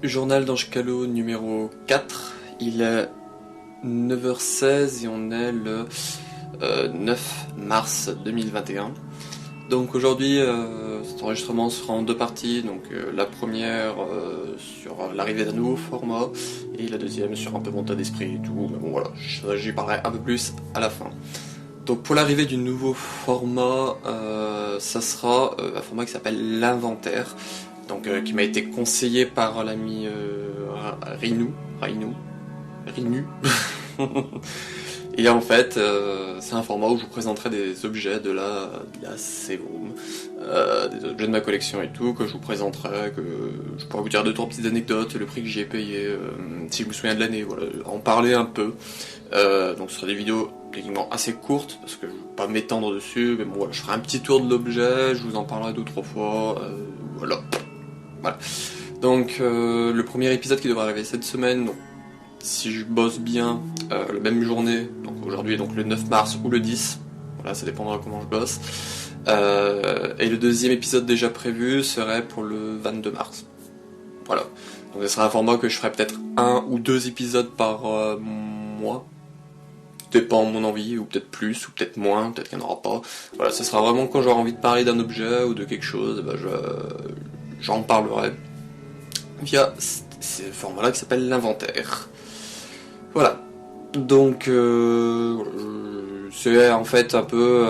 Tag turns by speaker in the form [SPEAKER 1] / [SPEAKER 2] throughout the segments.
[SPEAKER 1] Journal d'Ange Callot numéro 4, il est 9h16 et on est le 9 mars 2021. Donc aujourd'hui cet enregistrement sera en deux parties, donc la première sur l'arrivée d'un nouveau format et la deuxième sur un peu mon état d'esprit et tout, mais bon voilà, j'y parlerai un peu plus à la fin. Donc pour l'arrivée du nouveau format, ça sera un format qui s'appelle l'inventaire, donc qui m'a été conseillé par l'ami Rinu. Et en fait, c'est un format où je vous présenterai des objets de la save room, des objets de ma collection et tout, que je vous présenterai, que je pourrais vous dire 2-3 petites anecdotes, le prix que j'y ai payé, si je me souviens de l'année, voilà, en parler un peu. Donc ce sera des vidéos techniquement assez courtes, parce que je ne vais pas m'étendre dessus, mais bon voilà, je ferai un petit tour de l'objet, je vous en parlerai 2-3 fois, voilà. Donc le premier épisode qui devrait arriver cette semaine, donc, si je bosse bien la même journée, donc aujourd'hui donc le 9 mars ou le 10, voilà, ça dépendra comment je bosse, et le deuxième épisode déjà prévu serait pour le 22 mars. Voilà, donc ce sera un format que je ferai peut-être 1 ou 2 épisodes par mois, dépend de mon envie, ou peut-être plus, ou peut-être moins, peut-être qu'il n'y en aura pas. Voilà, ce sera vraiment quand j'aurai envie de parler d'un objet ou de quelque chose, ben j'en parlerai via ce format-là qui s'appelle l'inventaire. Voilà, donc c'est en fait un peu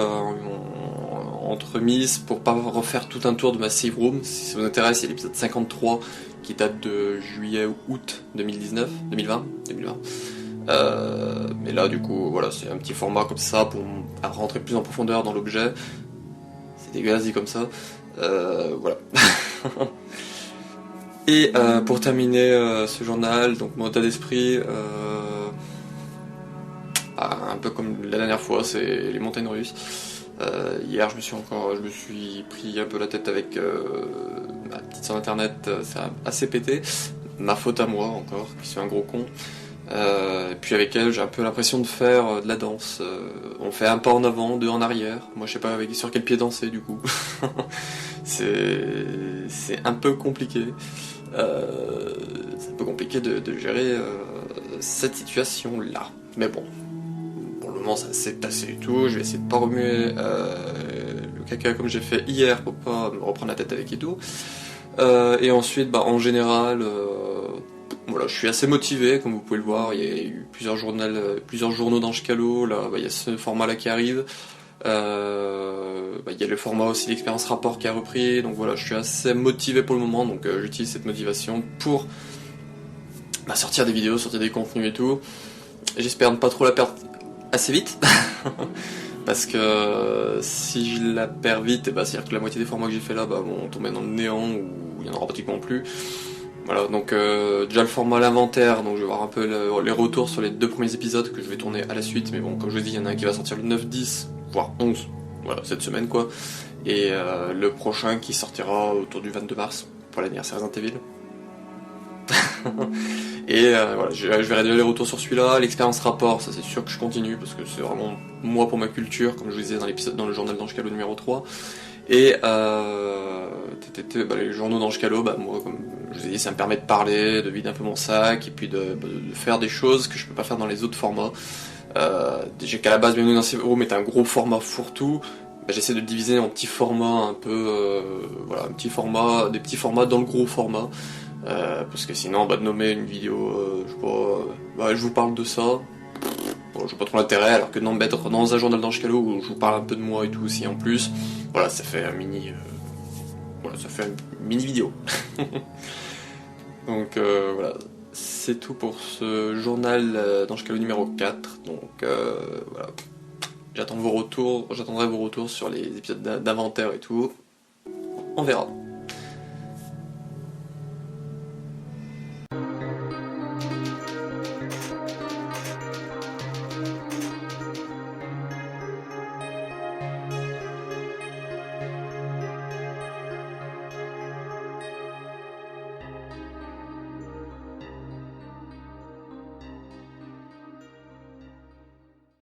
[SPEAKER 1] entremise pour pas refaire tout un tour de ma save room. Si ça vous intéresse, il y a l'épisode 53 qui date de juillet-août 2020. Mais là du coup voilà, c'est un petit format comme ça pour rentrer plus en profondeur dans l'objet. C'est dégueulasse dit comme ça. Voilà. Et pour terminer ce journal, donc mon état d'esprit, un peu comme la dernière fois, c'est les montagnes russes. Hier je me suis pris un peu la tête avec ma petite sur internet, ça a assez pété. Ma faute à moi encore, qui suis un gros con. Et puis avec elle j'ai un peu l'impression de faire de la danse. On fait un pas en avant, deux en arrière. Moi je sais pas sur quel pied danser du coup. C'est un peu compliqué. C'est un peu compliqué de gérer cette situation là. Mais bon, pour le moment ça s'est tassé du tout. Je vais essayer de pas remuer le caca comme j'ai fait hier pour pas me reprendre la tête avec et tout. Et ensuite en général voilà, je suis assez motivé, comme vous pouvez le voir. Il y a eu plusieurs journaux d'Ange Callot. Là, il y a ce format-là qui arrive. Il y a le format aussi l'expérience rapport qui a repris. Donc voilà, je suis assez motivé pour le moment. Donc j'utilise cette motivation pour sortir des vidéos, sortir des contenus et tout. J'espère ne pas trop la perdre assez vite. Parce que si je la perds vite, c'est-à-dire que la moitié des formats que j'ai fait là vont tomber dans le néant ou il n'y en aura pratiquement plus. Voilà, donc déjà le format l'inventaire, donc je vais voir un peu les retours sur les 2 premiers épisodes que je vais tourner à la suite, mais bon, comme je vous dis, il y en a un qui va sortir le 9-10, voire 11, voilà, cette semaine quoi, et le prochain qui sortira autour du 22 mars, pour l'anniversaire Resident Evil. Et voilà, je verrai déjà les retours sur celui-là, l'expérience rapport, ça c'est sûr que je continue, parce que c'est vraiment moi pour ma culture, comme je vous disais dans le journal d'Ange Callot numéro 3, et les journaux d'Ange Callot, moi comme je vous ai dit, ça me permet de parler, de vider un peu mon sac, et puis de faire des choses que je peux pas faire dans les autres formats. Déjà qu'à la base, Bienvenue dans Save Room est un gros format fourre-tout, j'essaie de diviser en petits formats un peu, voilà, des petits formats dans le gros format, parce que sinon, de nommer une vidéo, je sais pas, je vous parle de ça, bon, je vois pas trop l'intérêt, alors que mettre dans un journal d'Ange Callot où je vous parle un peu de moi et tout aussi en plus, voilà, ça fait une mini vidéo. Donc voilà, c'est tout pour ce journal d'Ange Callot numéro 4. Donc voilà, j'attendrai vos retours sur les épisodes d'inventaire et tout. On verra.